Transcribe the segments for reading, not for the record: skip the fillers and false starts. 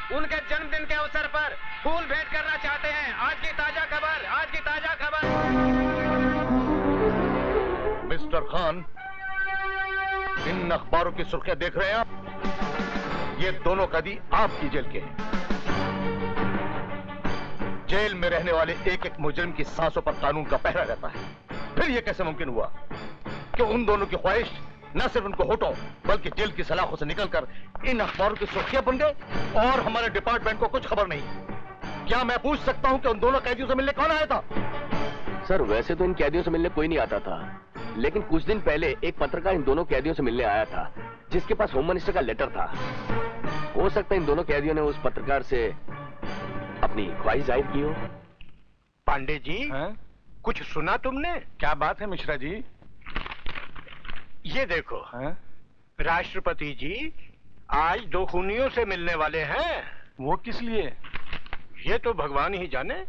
उनके जन्मदिन के अवसर पर फूल भेंट करना चाहते हैं। आज की ताजा खबर, आज की ताजा खबर। मिस्टर खान, इन अखबारों की सुर्खियां देख रहे हैं आप? ये दोनों कैदी आपकी जेल के हैं। जेल में रहने वाले एक एक मुजरिम की सांसों पर कानून का पहरा रहता है। फिर यह कैसे मुमकिन हुआ कि उन दोनों की ख्वाहिश न सिर्फ उनको होठों बल्कि जेल की सलाखों से निकलकर इन अखबारों की सुर्खियां बन गए और हमारे डिपार्टमेंट को कुछ खबर नहीं? क्या मैं पूछ सकता हूं कि उन दोनों कैदियों से मिलने कौन आया था? सर, वैसे तो इन कैदियों से मिलने कोई नहीं आता था, लेकिन कुछ दिन पहले एक पत्रकार इन दोनों कैदियों से मिलने आया था, जिसके पास होम मिनिस्टर का लेटर था। हो सकता है इन दोनों कैदियों ने उस पत्रकार से अपनी ख्वाहिश जाहिर की हो। पांडे जी, कुछ सुना तुमने? क्या बात है मिश्रा जी? ये देखो, राष्ट्रपति जी आज दो खूनियों से मिलने वाले हैं। वो किस लिए? ये तो भगवान ही जाने।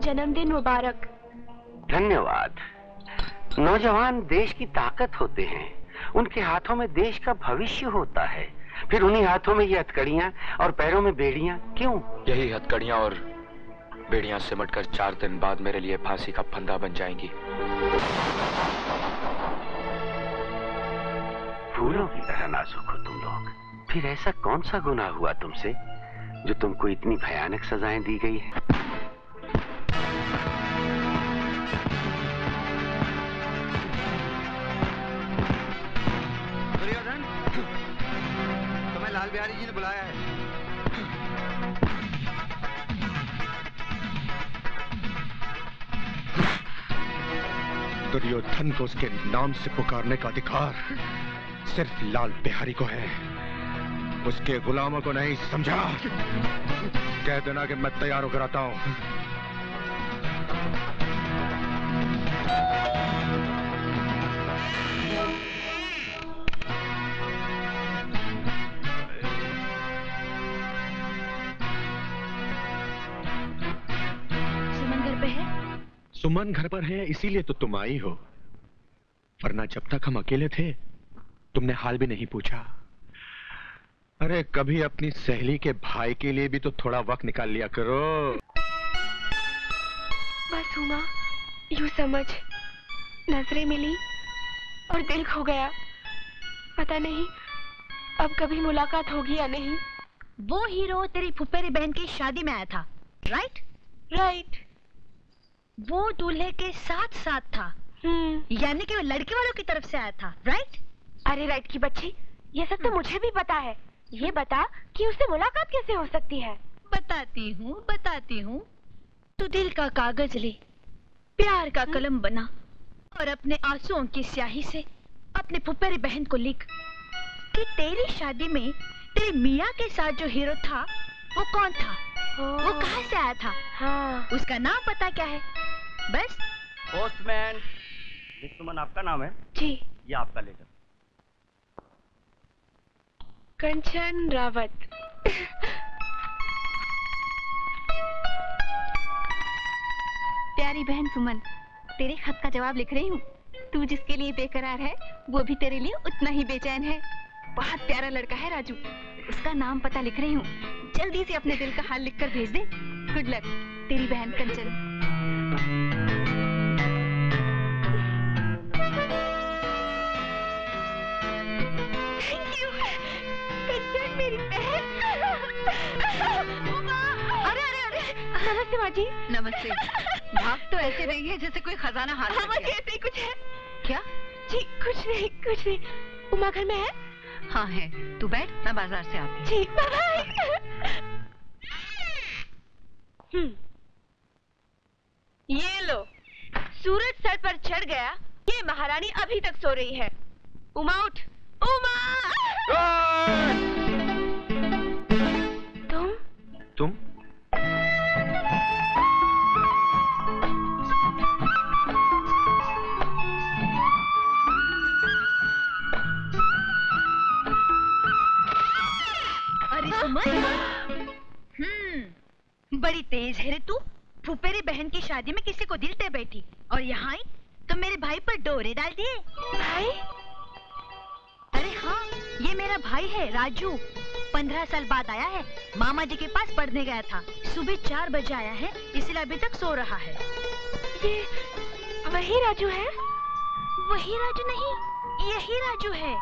जन्मदिन मुबारक। धन्यवाद। नौजवान देश की ताकत होते हैं, उनके हाथों में देश का भविष्य होता है। फिर उन्हीं हाथों में ये हथकड़ियां और पैरों में बेड़ियां क्यों? यही हथकड़ियां और बेड़ियां सिमटकर 4 दिन बाद मेरे लिए फांसी का फंदा बन जाएंगी। फूलों की तरह नाजुक हो तुम लोग। फिर ऐसा कौन सा गुनाह हुआ तुमसे जो तुमको इतनी भयानक सजाएं दी गई है? तुम्हें लाल बिहारी जी ने बुलाया है। दुर्योधन को उसके नाम से पुकारने का अधिकार सिर्फ लाल बिहारी को है, उसके गुलामों को नहीं, समझा? कह देना कि मैं तैयार होकर आता हूं। सुमन घर पर है, इसीलिए तो तुम आई हो, वरना जब तक हम अकेले थे तुमने हाल भी नहीं पूछा। अरे कभी अपनी सहेली के भाई के लिए भी तो थोड़ा वक्त निकाल लिया करो। बस उमा, यूं समझ, नजरें मिली और दिल खो गया। पता नहीं अब कभी मुलाकात होगी या नहीं। वो हीरो तेरी फुफेरी बहन की शादी में आया था, राइट? राइट। वो दूल्हे के साथ साथ था, यानी कि वो लड़के वालों की तरफ से आया था, राइट? अरे राइट की बच्ची, ये सब तो मुझे भी पता है। ये बता कि उससे मुलाकात कैसे हो सकती है? बताती हूँ। तू दिल का कागज ले, प्यार का कलम बना और अपने आंसुओं की स्याही से अपने फुफेरी बहन को लिख कि तेरी शादी में तेरे मियाँ के साथ जो हीरो था वो कौन था, वो कहाँ से आया था, उसका नाम पता क्या है? बस। पोस्टमैन, सुमन आपका नाम है? जी। ये आपका लेटर। कंचन रावत। प्यारी बहन सुमन, तेरे खत का जवाब लिख रही हूँ। तू जिसके लिए बेकरार है वो भी तेरे लिए उतना ही बेचैन है। बहुत प्यारा लड़का है राजू, उसका नाम पता लिख रही हूँ। जल्दी से अपने दिल का हाल लिखकर भेज दे। गुड लक, तेरी बहन कंचन। थैंक यू कंचन, मेरी बहन। उमा, अरे नमस्ते माँ जी। नमस्ते। भाग तो ऐसे रही है जैसे कोई खजाना हाथ में हाँ जी, ऐसे ही कुछ है। क्या? जी कुछ नहीं कुछ नहीं। उमा घर में है? हाँ है। तू बैठ, मैं बाजार से आती हूँ। जी बाय। ये लो, सूरज सर पर चढ़ गया। ये महारानी अभी तक सो रही है। उमा उठ, उमा। तुम? अरे सुमन, बड़ी तेज है रे तू। फुफेरी बहन की शादी में किसी को दिल दे बैठी और यहाँ आई तो मेरे भाई पर डोरे डाल दिए। भाई? अरे हाँ, ये मेरा भाई है राजू। 15 साल बाद आया है। मामा जी के पास पढ़ने गया था। सुबह 4 बजे आया है, इसलिए अभी तक सो रहा है। ये वही राजू है? वही राजू नहीं, यही राजू है।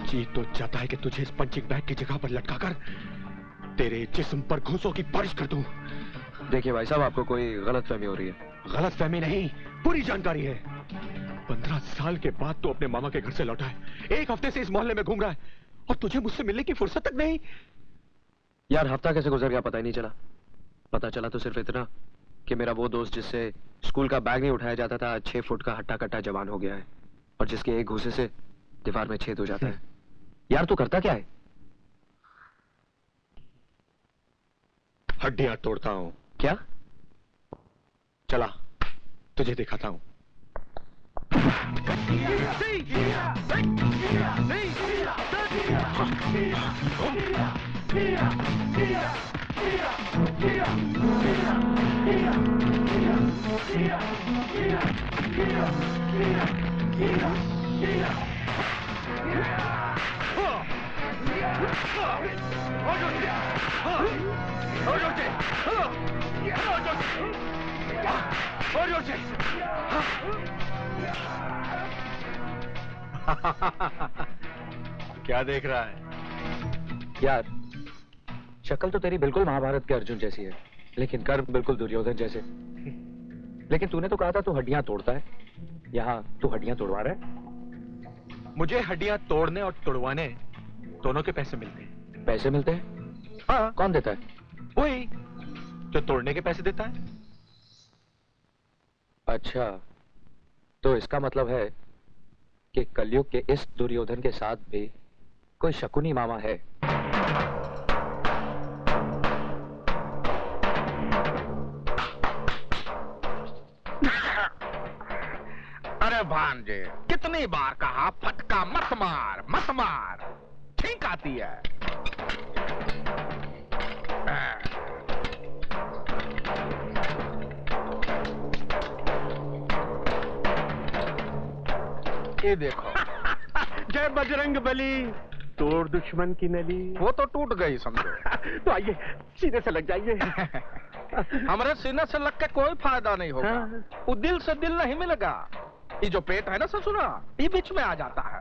जी तो चाहता है कि तुझे इस पंचिंग बैग की जगह पर लटकाकर तेरे जिस्म पर घूंसों की बारिश कर दूं। देखिए भाई साहब, आपको कोई गलतफहमी हो रही है। गलतफहमी नहीं, पूरी जानकारी है। 15 साल के बाद तो अपने मामा के घर से लौटा है। 1 हफ्ते से इस मोहल्ले में घूम रहा है और तुझे मुझसे मिलने की फुर्सत तक नहीं। यार हफ्ता कैसे गुजर गया पता ही नहीं चला। पता चला तो सिर्फ इतना कि मेरा वो दोस्त जिससे स्कूल का बैग नहीं उठाया जाता था 6 फुट का हट्टा कट्टा जवान हो गया है और जिसके एक घूसे से दीवार में छेद हो जाता है। यार तू करता क्या है? हड्डियां तोड़ता हूं। क्या? चला तुझे दिखाता हूं। क्या देख रहा है? यार शक्ल तो तेरी बिल्कुल महाभारत के अर्जुन जैसी है, लेकिन कर्म बिल्कुल दुर्योधन जैसे। लेकिन तूने तो कहा था तू हड्डियां तोड़ता है, यहाँ तू हड्डियां तोड़वा रहा है। मुझे हड्डियां तोड़ने और तोड़वाने दोनों के पैसे मिलते हैं। पैसे मिलते हैं? हाँ। कौन देता है? वही जो तोड़ने के पैसे देता है। अच्छा, तो इसका मतलब है कि कलयुग के इस दुर्योधन के साथ भी कोई शकुनी मामा है। अरे भांजे, कितनी बार कहा फटका मत मार मत मार, ठीक आती है। ये देखो। जय बजरंग बली। तोड़ दुश्मन की नली। वो तो टूट गई समझो। तो आइए सीने से लग जाइए। हमारे सीने से लग के कोई फायदा नहीं होगा। हाँ। वो दिल से दिल नहीं मिलेगा। ये जो पेट है ना ससुरा, ये बीच में आ जाता है।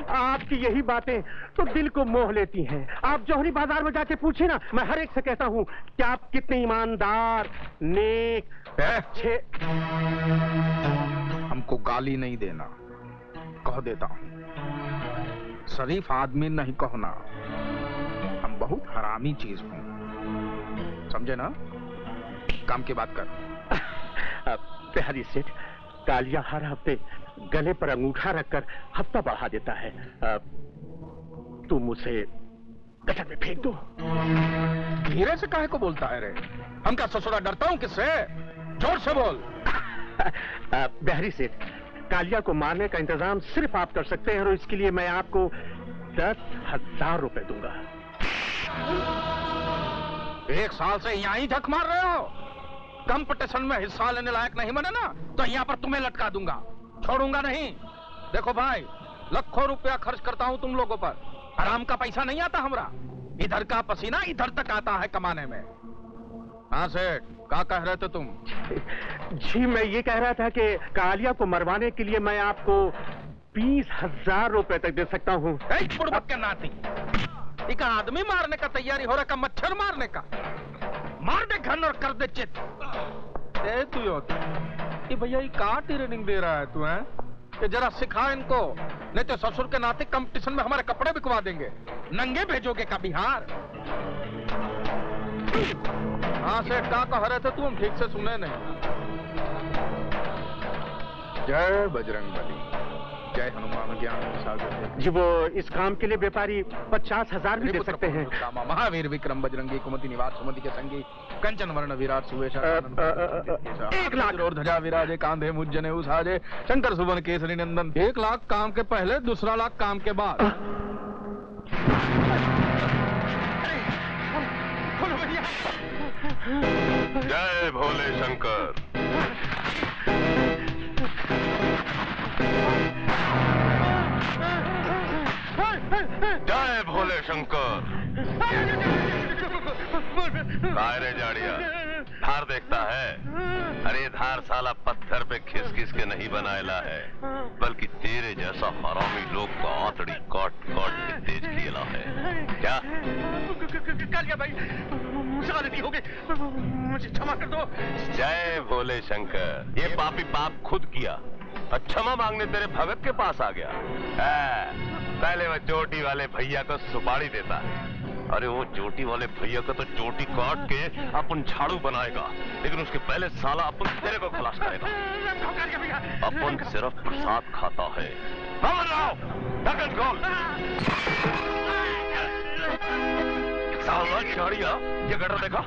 आपकी यही बातें तो दिल को मोह लेती हैं। आप जौहरी बाजार में जाके पूछे ना, मैं हर एक से कहता हूँ कि आप कितने ईमानदार, नेक, अच्छे। हमको गाली नहीं देना, कह देता हूँ। शरीफ आदमी नहीं कहना। हम बहुत हरामी चीज हूँ, समझे ना? काम की बात कर। बिहारी सेठ, कालिया हर हफ्ते गले पर अंगूठा रखकर हफ्ता बढ़ा देता है। तुम उसे गटर में फेंक दो। धीरे से काहे को बोलता है रे? हम क्या ससुरा डरता हूँ किससे? जोर से बोल। बिहारी सेठ, कालिया को मारने का इंतजाम सिर्फ आप कर सकते हैं और इसके लिए मैं आपको 10,000 रुपए दूंगा। 1 साल से यहाँ ही झक मार रहे हो। कंपटीशन में हिस्सा लेने लायक नहीं बने ना, तो यहाँ पर तुम्हें लटका दूंगा, छोड़ूंगा नहीं। देखो भाई, लाखों रुपया खर्च करता हूँ तुम लोगों पर, हराम का पैसा नहीं आता हमरा। इधर का पसीना इधर तक आता है कमाने में। हाँ सेठ, क्या कह रहे थे तुम? जी मैं ये कह रहा था कि कालिया को मरवाने के लिए मैं आपको 20,000 रुपए तक दे सकता हूँ। बुड़बक के नाती, एक आदमी मारने का तैयारी हो रहा का मच्छर मारने का? मार दे घन और कर दे चित। तू ये भैया ये का ट्रेनिंग दे रहा है तू? है कि जरा सिखा इनको, नहीं तो ससुर के नाते कंपटीशन में हमारे कपड़े बिकवा देंगे। नंगे भेजोगे का बिहार? हाँ सेठ, क्या कह रहे थे तुम? ठीक से सुने नहीं। जय बजरंगबली, जय हनुमान ज्ञान सागर। जी वो इस काम के लिए व्यापारी 50,000 भी दे सकते हैं। महावीर विक्रम बजरंगी कुमति निवास सुमति के संगी कंचन वर्ण विराट सुवेश 1 लाख और ध्वजा विराजे कांधे मुज्जने उसाजे शंकर सुवन केसरी नंदन। 1 लाख काम के पहले, दूसरा लाख काम के बाद। जय भोले शंकर। जय भोले शंकर। रे जाड़िया, धार देखता है? अरे धार साला पत्थर पे खिस खिस के नहीं बनाएला है, बल्कि तेरे जैसा हरामी लोग को आंतड़ी काट काट के तेज किया है। क्या कालिया भाई, मुझसे गलती हो गई, मुझे क्षमा कर दो। जय भोले शंकर। ये पापी पाप खुद किया, क्षमा मांगने तेरे भगत के पास आ गया। पहले वह चोटी वाले भैया को सुपारी देता है। अरे वो चोटी वाले भैया को तो चोटी काट के अपन झाड़ू बनाएगा, लेकिन उसके पहले साला अपन तेरे को खलास करेगा। अपन सिर्फ प्रसाद खाता है। ढक्कन खोल। साला झाड़िया, ये गटर देखा?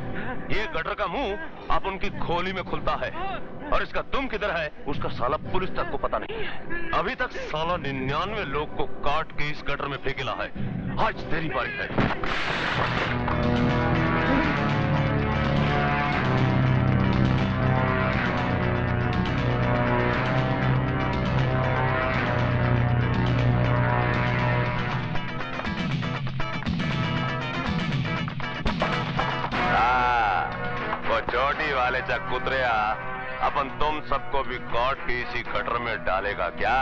ये गटर का मुंह अपन की खोली में खुलता है, और इसका तुम किधर है उसका साला पुलिस तक को पता नहीं है। अभी तक साला 99 लोग को काट के इस गटर में फेंकेला है। आज तेरी बारी है। चोटी वाले चकुतरिया अपन तुम सबको भी काट के इसी गटर में डालेगा क्या?